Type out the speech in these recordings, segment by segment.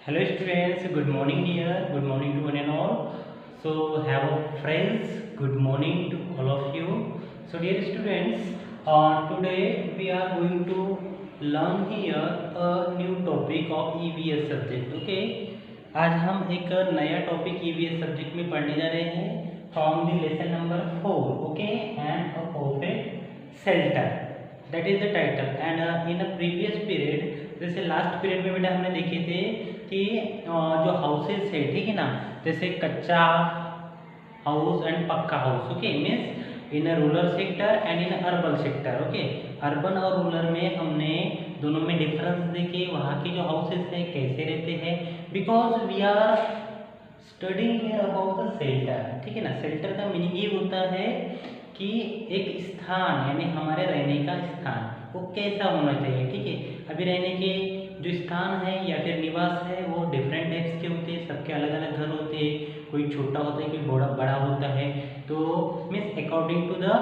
Hello students, good morning dear, good morning to one and all. So have friends, good morning to all of you. So dear students, today we are going to learn here a new topic of EVS subject. Okay, आज हम एक नया topic EVS subject में पढ़ने जा रहे हैं from the lesson number 4. Okay, and a perfect shelter, that is the title. And in a previous period, जैसे लास्ट पीरियड में बेटा हमने देखे थे कि जो हाउसेस है, ठीक है ना, जैसे कच्चा हाउस एंड पक्का house. Okay, means in a rural sector and in urban sector. Okay, urban और रूरल में हमने दोनों में डिफरेंस देखे, वहाँ के जो हाउसेस है कैसे रहते हैं, because we are studying about the shelter. ठीक है ना, शेल्टर का मीनिंग ये होता है कि एक स्थान, यानी हमारे रहने का स्थान वो कैसा होना चाहिए. ठीक है, अभी रहने के जो स्थान है या फिर निवास है वो डिफरेंट टाइप्स के होते हैं, सबके अलग अलग घर होते हैं, कोई छोटा होता है, कोई बड़ा बड़ा होता है. तो means according to the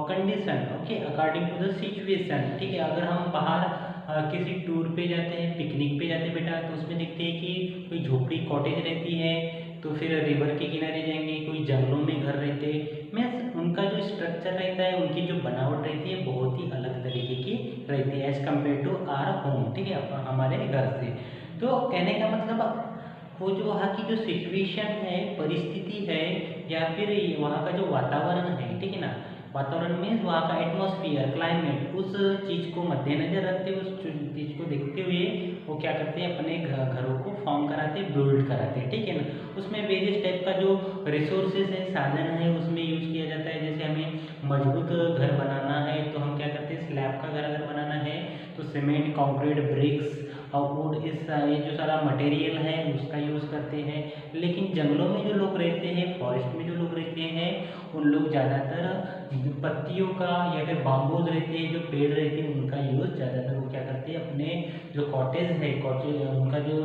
condition, okay, according to the situation. ठीक है, अगर हम बाहर किसी टूर पे जाते हैं, पिकनिक पे जाते हैं बेटा, तो उसमें देखते हैं कि कोई झोपड़ी कॉटेज रहती है, तो फिर रिवर के किनारे जाएंगे, कोई जंगलों में घर रहते हैं. मीन्स उनका जो स्ट्रक्चर रहता है, उनकी जो बनावट रहती है बहुत ही अलग तरीके की रहती है as compare to our home. ठीक है, हमारे घर से. तो कहने का मतलब वो जो वहाँ की जो सिचुएशन है, परिस्थिति है, या फिर वहाँ का जो वातावरण है, ठीक है ना, वातावरण मीन्स वहाँ का एटमॉस्फेयर, क्लाइमेट, उस चीज़ को मद्देनजर रखते हुए, उस चीज़ को देखते हुए वो क्या करते हैं, अपने घरों को फॉर्म कराते हैं, बिल्ड कराते हैं. ठीक है ना, उसमें वेरियस टाइप का जो रिसोर्सेज है, साधन है, उसमें यूज किया जाता है. जैसे हमें मजबूत घर बनाना है तो हम क्या करते हैं, स्लैब का घर अगर बनाना है तो सीमेंट, कंक्रीट, ब्रिक्स और वुड, ये जो सारा मटेरियल है उसका यूज़ करते हैं. लेकिन जंगलों में जो लोग रहते हैं, फॉरेस्ट में जो लोग रहते हैं, उन लोग ज़्यादातर पत्तियों का या फिर बाम्बूज रहते हैं, जो पेड़ रहते हैं, उनका यूज़ ज़्यादातर वो क्या करते हैं, अपने जो कॉटेज है, कॉटेज उनका जो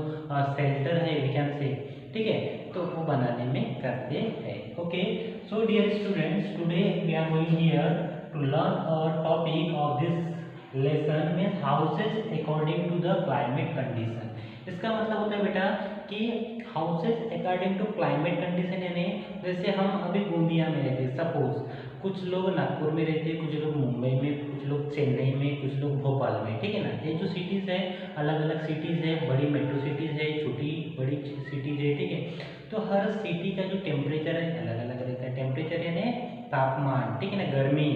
शेल्टर है, वी कैन से, ठीक है, तो वो बनाने में करते हैं. Okay, so dear students, today we are going here to learn a topic of this lesson means houses according to the climate condition. इसका मतलब होता है बेटा कि houses according to climate condition, यानी जैसे हम अभी गोंदिया में रहते हैं, सपोज कुछ लोग नागपुर में रहते हैं, कुछ लोग मुंबई में, कुछ लोग चेन्नई में, कुछ लोग भोपाल में. ठीक है ना, ये जो सिटीज़ है, अलग अलग सिटीज़ है, बड़ी मेट्रो सिटीज़ है, छोटी बड़ी सिटीज़ है. ठीक है, तो हर सिटी का जो टेम्परेचर है अलग अलग रहता है. टेम्परेचर यानी तापमान. ठीक है ना, गर्मी,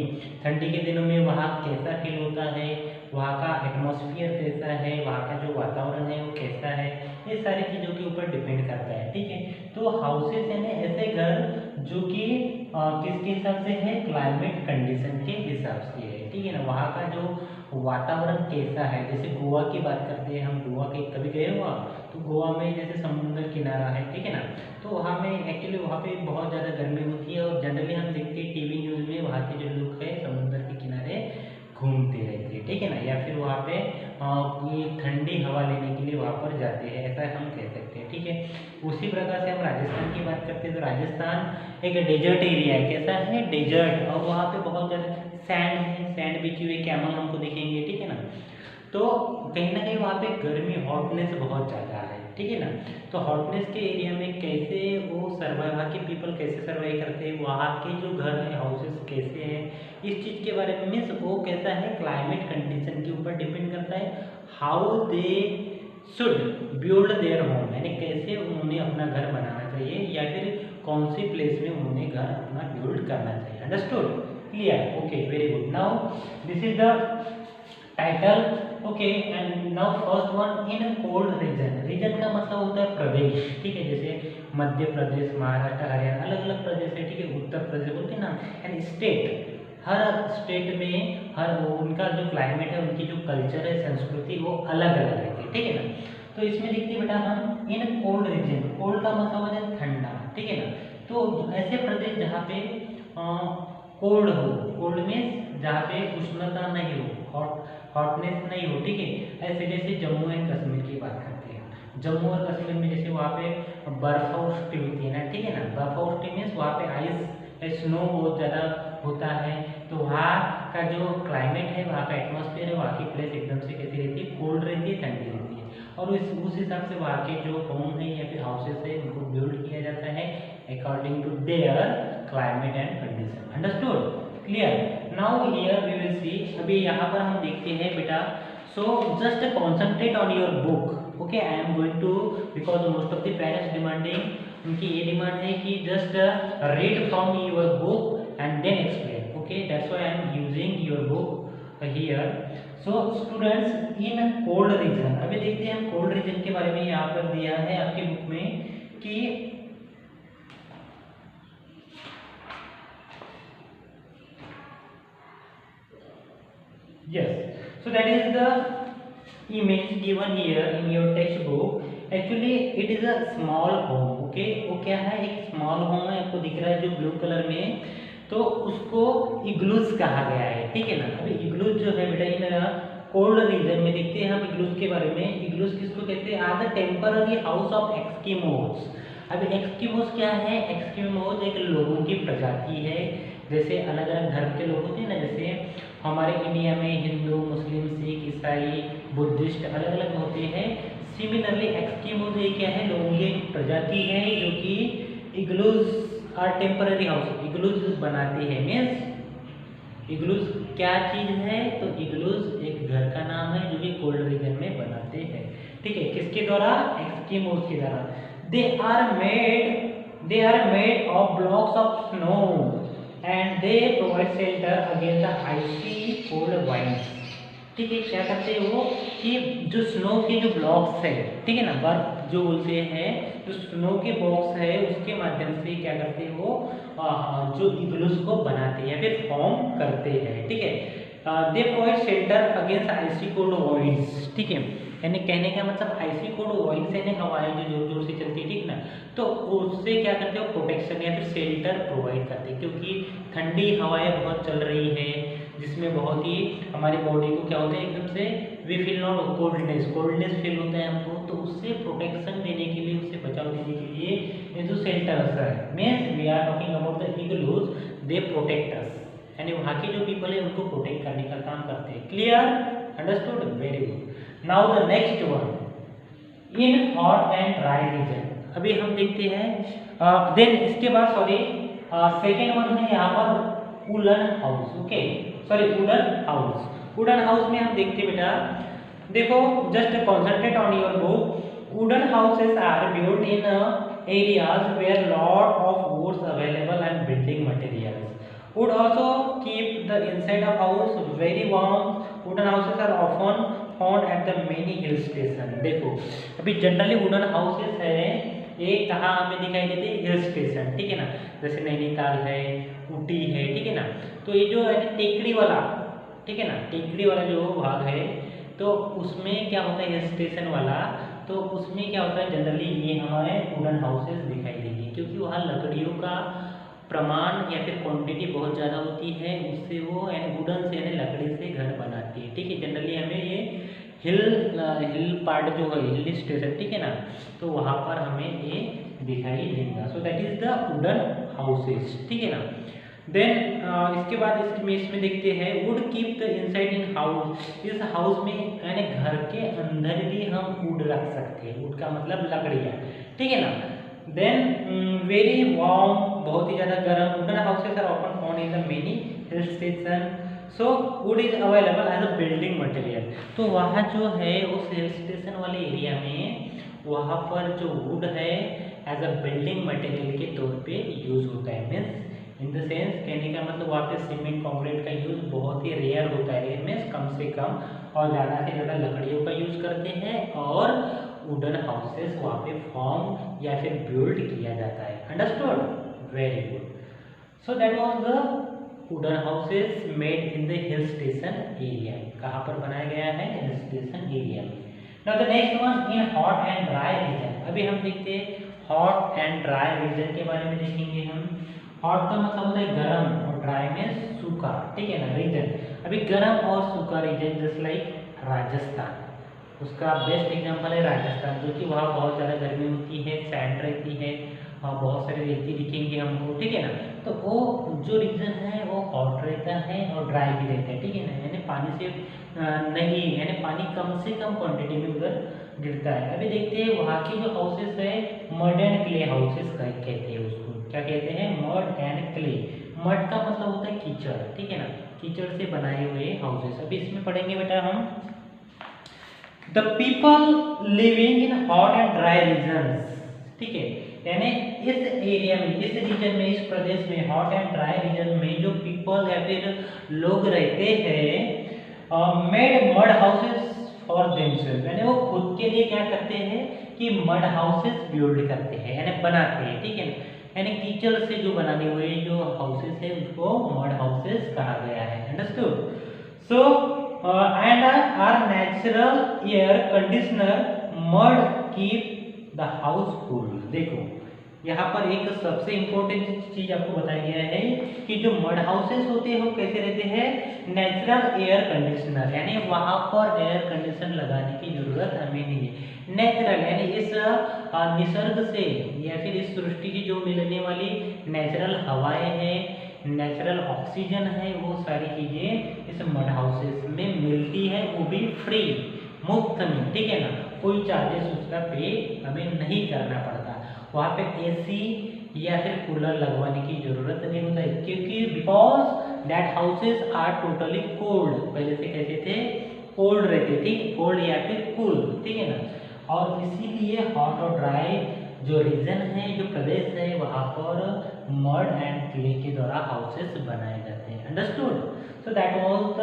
ठंडी के दिनों में वहाँ कैसा फील होता है, वहाँ का एटमॉस्फेयर कैसा है, वहाँ का जो वातावरण है वो कैसा है, ये सारी चीज़ों के ऊपर डिपेंड करता है. ठीक है, तो हाउसेस यानी ऐसे घर जो कि किसके हिसाब से है, क्लाइमेट कंडीशन के हिसाब से है. ठीक है ना, वहाँ का जो वातावरण कैसा है. जैसे गोवा की बात करते हैं हम, गोवा के कभी गए हुआ, तो गोवा में जैसे समुद्र किनारा है, ठीक है ना, तो वहाँ में एक्चुअली वहाँ पे बहुत ज़्यादा गर्मी होती है, और जनरली हम देखते हैं टीवी न्यूज़ में वहाँ के जो लोग हैं समुद्र के किनारे घूमते रहते हैं. ठीक है ना, या फिर वहाँ पे कोई ठंडी हवा लेने के लिए वहाँ पर जाते हैं, ऐसा हम कह सकते हैं. ठीक है, उसी प्रकार से हम राजस्थान की बात करते हैं, तो राजस्थान एक डेजर्ट एरिया है. कैसा है, डेजर्ट, और वहाँ पे बहुत ज़्यादा सैंड है, सैंड बिछी हुई कैमल हमको दिखेंगे. ठीक है ना, तो कहीं ना कहीं वहाँ पे गर्मी, हॉटनेस बहुत ज़्यादा है. ठीक है ना, तो हॉटनेस के एरिया में कैसे वो सर्वाइव, वहाँ के पीपल कैसे सर्वाइव करते हैं, वहाँ के जो घर है, हाउसेस कैसे हैं, इस चीज़ के बारे में मीन्स वो कैसा है, क्लाइमेट कंडीशन के ऊपर डिपेंड करता है. How they should build their home, यानी कैसे उन्होंने अपना घर बनाना चाहिए, या फिर कौन सी प्लेस में उन्होंने घर अपना बिल्ड करना चाहिए. Understood, clear, okay, very good. Now this is the title. Okay, and now first one, in cold region. Region का मतलब होता है प्रदेश. ठीक है, जैसे मध्य प्रदेश, महाराष्ट्र, हरियाणा, अलग अलग प्रदेश है. ठीक है, उत्तर प्रदेश बोलते हैं ना, एंड स्टेट, हर स्टेट में हर उनका जो क्लाइमेट है, उनकी जो कल्चर है, संस्कृति, वो अलग अलग रहती है. ठीक है ना, तो इसमें देखते हैं बेटा हम इन कोल्ड रीजन. कोल्ड का मतलब होता है ठंडा. ठीक है ना, तो ऐसे प्रदेश जहाँ पे कोल्ड हो, कोल्ड मीन्स जहाँ पे उष्णता नहीं हो, हॉटनेस नहीं हो. ठीक है, ऐसे जैसे जम्मू एंड कश्मीर की बात करते हैं. जम्मू और कश्मीर में जैसे वहाँ पे बर्फवृष्टि होती है ना. ठीक है ना, बर्फवृष्टि मीन्स वहाँ पे आइस, स्नो बहुत ज़्यादा होता है, तो वहाँ का जो क्लाइमेट है, वहाँ का एटमॉस्फेयर है, वहाँ की प्लेस एकदम से कैसी रहती है, कोल्ड रहती है, ठंडी रहती है. और उस हिसाब से वहाँ के जो होम है या फिर हाउसेस है उनको बिल्ड किया जाता है according to their climate and condition. Understood? Clear? Now here we will see, अभी यहाँ पर हम देखते हैं बेटा। So just concentrate on your book. Okay, I am going to, because most of the parents demanding, उनकी ये डिमांड है कि just read from your book and then explain. Okay, that's why I am using your book here. So students, in cold region, अभी देखते हैं हम cold region के बारे में। यहाँ पर दिया है आपकी बुक में कि yes, so that is the image given here in your textbook. Actually it is a small home. Okay, वो क्या है, एक स्मॉल होम है, आपको दिख रहा है जो ब्लू कलर में, तो उसको इग्लूज कहा गया है। ठीक है ना? अभी इग्लूज जो है बेटा इन कोल्ड रीजन में देखते हैं हम इग्लूज के बारे में। इग्लूज किसको कहते हैं? Are the temporary house of Eskimos. अब एक्सकीमोज क्या है? एक्सकीमोज एक लोगों की प्रजाति है। जैसे अलग अलग धर्म के लोग होते हैं ना, जैसे हमारे इंडिया में हिंदू, मुस्लिम, सिख, ईसाई, बुद्धिस्ट अलग अलग होते हैं। सिमिलरली एक्सकीमोज ये क्या है? लोगों की एक प्रजाति है जो कि igloos are temporary house, igloos बनाते हैं। मीन्स इग्लूज क्या चीज है? तो इग्लूज एक घर का नाम है जो कि कोल्ड रीजन में बनाते हैं। ठीक है, किसके द्वारा? एक्सकीमोज के द्वारा। They are made of blocks of snow and they provide shelter against the icy cold winds. ठीक है, क्या करते हैं वो कि जो स्नो के जो ब्लॉक्स है, ठीक है ना, बर्फ जो बोलते हैं, जो स्नो के बॉक्स है उसके माध्यम से क्या करते हैं वो जो इग्लूज को बनाते हैं या फिर फॉर्म करते हैं। ठीक है, they provide shelter against icy cold winds. ठीक है, यानी कहने का मतलब आइसी कोल्ड वाइंड से हवाएं जो जोर जोर से चलती है, ठीक ना, तो उससे क्या करते हो? प्रोटेक्शन या फिर शेल्टर प्रोवाइड करते हैं। क्योंकि ठंडी हवाएं बहुत चल रही है जिसमें बहुत ही हमारी बॉडी को क्या होता है, एकदम से we feel not coldness feel होता है हमको, तो उससे प्रोटेक्शन देने के लिए, उससे बचाव देने के लिए ये जो शेल्टर्स है, means we are talking about the igloos, they protect us, यानी वहाँ के जो पीपल है उनको प्रोटेक्ट करने का काम करते हैं। Clear? Understood? Very good. Now the next one, in hot and dry region. अभी हम देखते हैं देन इसके बाद सॉरी सेकेंड वन है यहाँ पर woollen house. Okay, sorry woollen house. Wooden house में हम देखते बेटा, देखो just concentrate on your book. Wooden houses are built in areas where lot of woods available and building materials would also keep the inside of house very warm. Wooden houses are often found at the many hill station. देखो अभी generally wooden houses है ये कहाँ हमें दिखाई देते हैं? Hill station. ठीक है ना, जैसे नैनीताल है, ऊटी है, ठीक है ना, तो ये जो है टेकड़ी वाला, ठीक है ना, टेकड़ी वाला जो भाग है, तो उसमें क्या होता है हिल स्टेशन वाला, तो उसमें क्या होता है जनरली ये हमारे वुडन हाउसेस दिखाई देंगे, क्योंकि वहाँ लकड़ियों का प्रमाण या फिर क्वांटिटी बहुत ज़्यादा होती है, उससे वो यानी वुडन से यानी लकड़ी से घर बनाती है। ठीक है, जनरली हमें ये हिल पार्ट जो है हिल स्टेशन, ठीक है ना, तो वहाँ पर हमें ये दिखाई देगा। So that is the wooden houses. ठीक है ना, देन इसके बाद इसमें देखते हैं would keep the inside in house. इस हाउस में यानी घर के अंदर भी हम वुड रख सकते हैं, वुड का मतलब लकड़ियाँ, ठीक है ना। देन वेरी वार्म, बहुत ही ज़्यादा गर्म। Wooden houses are often found in the many hill station, so wood is available as a building material. तो वहाँ जो है उस हिल स्टेशन वाले एरिया में वहाँ पर जो वुड है एज अ बिल्डिंग मटेरियल के तौर पे यूज होता है। मीन्स इन द सेंस कहने का मतलब वहाँ पे सीमेंट कॉन्क्रीट का यूज बहुत ही रेयर होता है, मीन्स कम से कम, और ज़्यादा से ज़्यादा लकड़ियों का यूज करते हैं और वुडन हाउसेस वहाँ पे फॉर्म या फिर बिल्ड किया जाता है। Understood? Very good. So that was the wooden houses made in the hill station area. कहाँ पर बनाया गया है? हिल स्टेशन एरिया में। Now the next one in hot and dry region. अभी हम देखते हैं हॉट एंड ड्राई रीजन के बारे में देखेंगे हम। हॉट का मतलब होता है गर्म और ड्राई में सूखा, ठीक है ना, रीजन। अभी गर्म और सूखा रीजन जस्ट लाइक राजस्थान, उसका बेस्ट एग्जांपल है राजस्थान, जो कि वहाँ बहुत ज़्यादा गर्मी होती है, सैंड रहती है, वहाँ बहुत सारे रेती दिखेंगे हमको, ठीक है ना। तो वो जो रीजन है वो हॉट रहता है और ड्राई भी रहता है, ठीक है ना, यानी पानी से नहीं, यानी पानी कम से कम क्वांटिटी में उधर गिरता है। अभी देखते हैं वहाँ की जो हाउसेस है मड एंड क्ले हाउसेस कहते हैं उसको। क्या कहते हैं? Mud and clay. मड का मतलब होता है कीचड़, ठीक है ना, कीचड़ से बनाए हुए हाउसेस। अभी इसमें पढ़ेंगे बेटा हम the people living in hot and dry regions, ठीक है, यानी इस एरिया में, इस रीजन में, इस प्रदेश में हॉट एंड ड्राई रीजन में जो पीपल या फिर लोग रहते हैं made mud houses for themself, यानी वो खुद के लिए क्या करते हैं कि मड हाउसेस बिल्ड करते हैं, यानी बनाते हैं, ठीक है ना, यानी कीचड़ से जो बनाने हुए जो हाउसेस है उसको मड हाउसेस कहा गया है। Understood? So and are natural air conditioner mud keep the house cool. देखो यहाँ पर एक सबसे इम्पोर्टेंट चीज आपको बताया गया है कि जो मड हाउसेस होते हैं वो कैसे रहते हैं? नेचुरल एयर कंडीशनर, यानी वहाँ पर एयर कंडीशन लगाने की जरूरत हमें नहीं है। नेचुरल यानी इस निसर्ग से या फिर इस सृष्टि की जो मिलने वाली नेचुरल हवाएं हैं, नेचुरल ऑक्सीजन है, वो सारी चीजें इस मड हाउसेस में मिलती है, वो भी फ्री, मुफ्त में, ठीक है ना, कोई चार्जेस उसका पे हमें नहीं करना पड़ता। वहाँ पे एसी या फिर कूलर लगवाने की जरूरत नहीं होता है, क्योंकि because that houses are totally cold, पहले से कैसे थे? कोल्ड रहते, ठीक, कोल्ड या फिर कूल, ठीक है ना। और इसीलिए हॉट और ड्राई जो रीजन है, जो प्रदेश है, वहाँ पर मड एंड क्ले के द्वारा हाउसेस बनाए जाते हैं। Understood? So that was the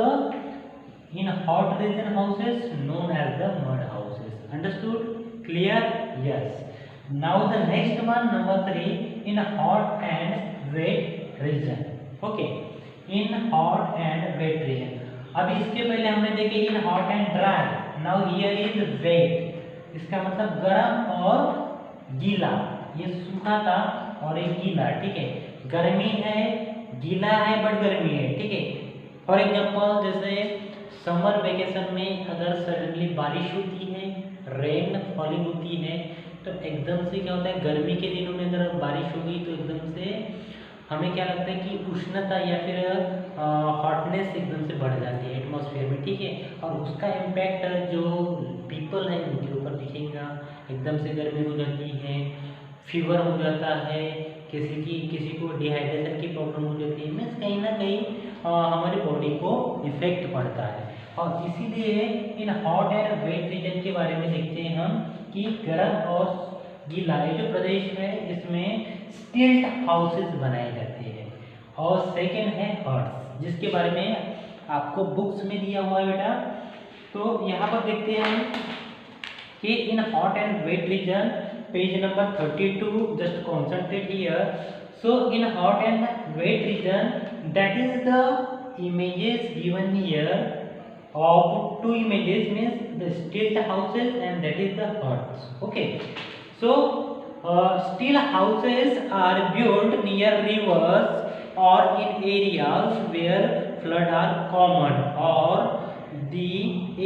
in hot region houses known as the mud houses. Understood? Clear? Yes. Now the next one, number 3, in hot and wet region. Okay, in hot and wet region. अब इसके पहले हमने देखे in hot and dry. Now here is wet. इसका मतलब गर्म और गीला। ये सूखा था और ये गीला, ठीक है। गर्मी है, गीला है, बट गर्मी है, ठीक है। फॉर एग्जाम्पल जैसे समर वेकेशन में अगर सडनली बारिश होती है, रेन फॉलिंग होती है, तो एकदम से क्या होता है, गर्मी के दिनों में अगर बारिश होगी तो एकदम से हमें क्या लगता है कि उष्णता या फिर हॉटनेस एकदम से बढ़ जाती है एटमॉस्फेयर में, ठीक है। और उसका इम्पैक्ट जो पीपल है उनके ऊपर दिखेगा, एकदम से गर्मी हो जाती है, फीवर हो जाता है, किसी को डिहाइड्रेशन की प्रॉब्लम हो जाती है, मीन्स कहीं ना कहीं हमारी बॉडी को इफेक्ट पड़ता है। और इसीलिए in hot and wet region के बारे में देखते हैं हम कि गर्म और गीला ये जो प्रदेश है इसमें स्टिल्ट हाउसेस बनाए जाते हैं। और सेकंड है हर्ट्स, जिसके बारे में आपको बुक्स में दिया हुआ है बेटा। तो यहाँ पर देखते हैं हम कि in hot and wet region, page number 32, just concentrate here. So in hot and wet region, that is the images given here of two images, means the stilt houses and that is the huts. Okay, so still houses are built near rivers or in areas where flood are common or the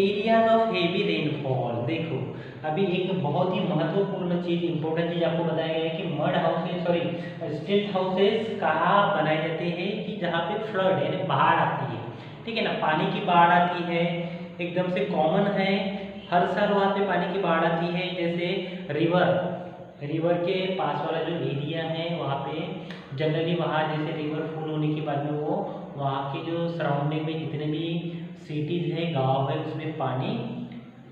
areas of heavy rainfall. देखो अभी एक बहुत ही महत्वपूर्ण चीज, important चीज आपको बताया गया है कि मड हाउसेस, सॉरी स्टिल्ट हाउसेस कहाँ बनाए जाते हैं कि जहाँ पे फ्लड यानी बाढ़ आती है, ठीक है ना, पानी की बाढ़ आती है, एकदम से कॉमन है, हर साल वहाँ पे पानी की बाढ़ आती है। जैसे रिवर के पास वाला जो एरिया है वहाँ पे जनरली वहाँ जैसे रिवर फुल होने के बाद में वो वहाँ के जो सराउंडिंग में जितने भी सिटीज़ है, गांव है, उसमें पानी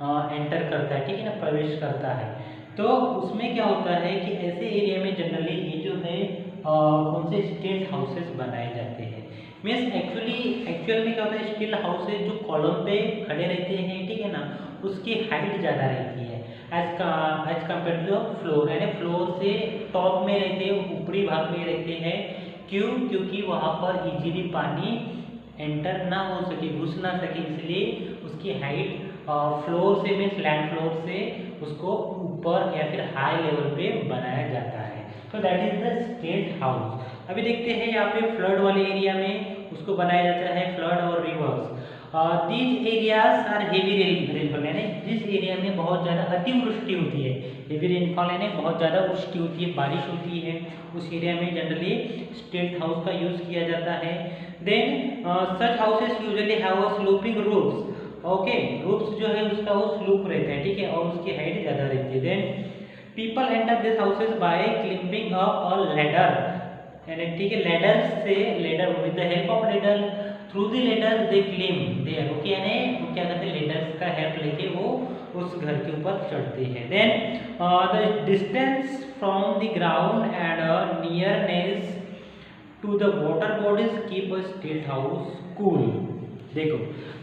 एंटर करता है, ठीक है ना, प्रवेश करता है। तो उसमें क्या होता है कि ऐसे एरिया में जनरली ये जो है कौन से स्टिल्ट हाउसेस बनाए जाते हैं। मीन्स एक्चुअल में क्या होता है, स्टिल्ट हाउसेस जो कॉलम पे खड़े रहते हैं, ठीक है ना, उसकी हाइट ज़्यादा रहती है एज कम्पेयर टू फ्लोर, यानी फ्लोर से टॉप में रहते हैं, ऊपरी भाग में रहते हैं। क्यों? क्योंकि वहाँ पर इजीली पानी एंटर ना हो सके, घुस ना सके, इसलिए उसकी हाइट फ्लोर से मीन्स लैंड फ्लोर से उसको ऊपर या फिर हाई लेवल पे बनाया जाता है। तो दैट इज द स्टिल्ट हाउस। अभी देखते हैं यहाँ पे फ्लड वाले एरिया में उसको बनाया जाता है, फ्लड और rivers. These areas are heavy rainfall, यानी जिस एरिया में बहुत ज़्यादा अतिवृष्टि होती है, हेवी रेनफॉल यानी बहुत ज़्यादा वृष्टि होती है, बारिश होती है, उस एरिया में जनरली स्टिल्ट हाउस का यूज़ किया जाता है। Then such houses usually have a sloping roofs, okay, roofs जो है उसका वो स्लूप रहता है, ठीक है, और उसकी हाइट ज्यादा रहती है। Then people enter this houses by climbing up a ladder, यानी ठीक है, लैडर से, ladder with the help of ladder, through the ladder they climb there, okay, यानी वो क्या करते हैं, लेडर्स का हेल्प लेके वो उस घर के ऊपर चढ़ते हैं। Then the distance from the ground and nearness to the water bodies keep a stilt house cool. देखो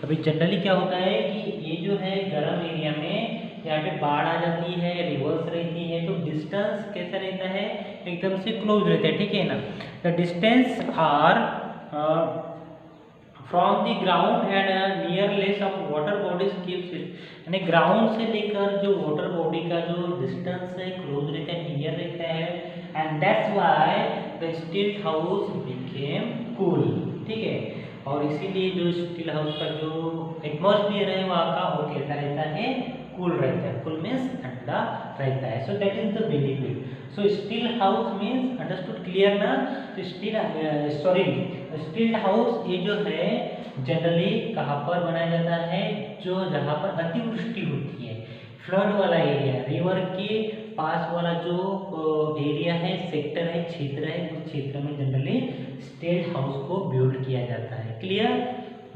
अभी जनरली क्या होता है कि ये जो है गर्म एरिया में यहाँ पे बाढ़ आ जाती है, रिवर्स रहती है, तो डिस्टेंस कैसा रहता है, एकदम से क्लोज रहता है, ठीक है ना। The distance are from the ground and nearness of water bodies keeps it, यानी ग्राउंड से लेकर जो वाटर बॉडी का जो डिस्टेंस है क्लोज रहता है, नियर रहता है, and that's why the still house became cool, ठीक है। और इसीलिए जो स्टिल हाउस का जो एटमॉस्फेयर है वहाँ का वो कैसा रहता है, कूल रहता है, कूल मीन्स ठंडा रहता है। So that is the benefit. So still house means understood, clear ना। तो स्टिल हाउस ये जो है जनरली कहाँ पर बनाया जाता है, जो जहाँ पर अतिवृष्टि होती है, फ्लड वाला एरिया, रिवर के पास वाला जो एरिया है, सेक्टर है, क्षेत्र है, उस क्षेत्र में जनरली स्टिल हाउस को बिल्ड किया जाता है। Clear.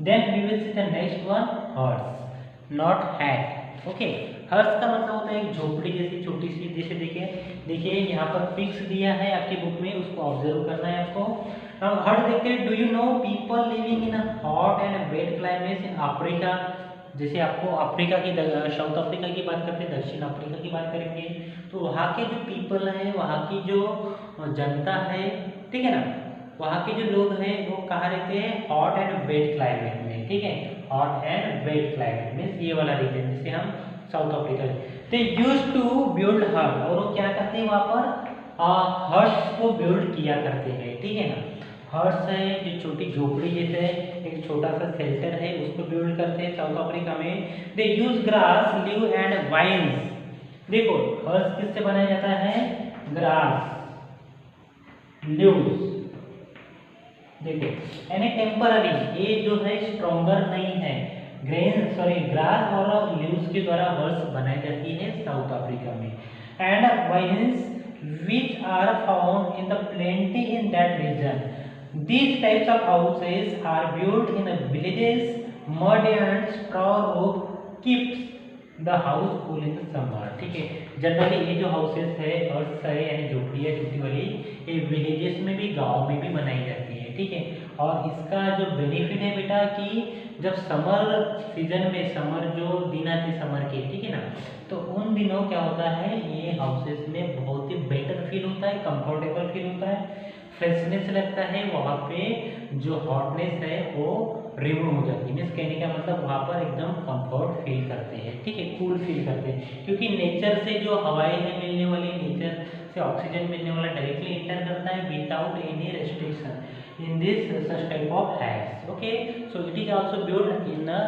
Then we will see the next one, huts not hat. Okay, huts का मतलब होता है एक झोपड़ी जैसी छोटी सी, जैसे देखिए यहाँ पर पिक्स दिया है आपकी बुक में, उसको ऑब्जर्व करना है आपको। हर्ट देखते हैं, do you know people living in hot and wet climate in Africa. जैसे आपको अफ्रीका की, साउथ अफ्रीका की बात करते हैं, दक्षिण अफ्रीका की बात करेंगे, तो वहाँ के जो पीपल हैं, वहाँ की जो जनता है, ठीक है ना, वहाँ के जो लोग हैं वो कहाँ रहते हैं, हॉट एंड वेट क्लाइमेट में, ठीक है, hot and wet climate means ये वाला रीजन, जिसे हम South Africa. They used to build hut, और वो क्या करते हैं वहाँ पर हट्स को बिल्ड किया करते हैं, ठीक है ना। हट्स है जो छोटी झोपड़ी जैसे एक छोटा सा शेल्टर है, उसको बिल्ड करते हैं साउथ अफ्रीका में। They use grass, leave and vines. देखो हट्स किससे बनाया जाता है, ग्रास, लीव्स, देखो यानी टेम्पररी, ये जो है स्ट्रॉन्गर नहीं है, ग्रास और लीव्स के द्वारा हर्स बनाई जाती है साउथ अफ्रीका में। And wines which are found in the plenty in that region. These types of houses are built in villages. Mud and straw roof keeps the house cool in the summer. ठीक है, generally ये जो houses है hertz है यानी झोपड़ियाँ छोटी वाली, ये विलेजेस में भी, गांव में भी बनाई जाती है, ठीक है। और इसका जो बेनिफिट है बेटा कि जब समर सीजन में, समर जो दिन आते समर के, ठीक है ना, तो उन दिनों क्या होता है, ये हाउसेस में बहुत ही बेटर फील होता है, कंफर्टेबल फील होता है, फ्रेशनेस लगता है, वहाँ पे जो हॉटनेस है वो रिमूव हो जाती है। मीन्स कहने का मतलब वहाँ पर एकदम कंफर्ट फील करते हैं, ठीक है, कूल फील करते हैं, क्योंकि नेचर से जो हवाएं है मिलने वाली, नेचर से ऑक्सीजन मिलने वाला डायरेक्टली इंटर करता है without any restriction in this such type of hats. Okay, so it is also built in a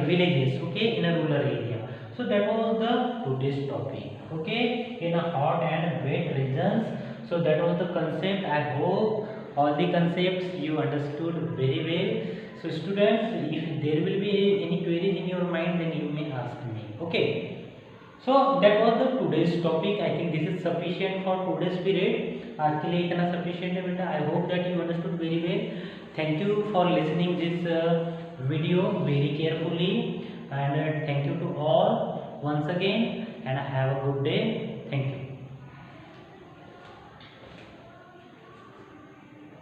villages, okay, in a rural area. So that was the today's topic, okay, in a hot and wet regions. So that was the concept. I hope all the concepts you understood very well. So students, if there will be any queries in your mind, then you may ask me, okay. So that was the today's topic. I think this is sufficient for today's period. आज के लिए इतना sufficient है बेटा. I hope that you understood very well. Thank you for listening this video very carefully, and thank you to all once again, and have a good day. Thank you.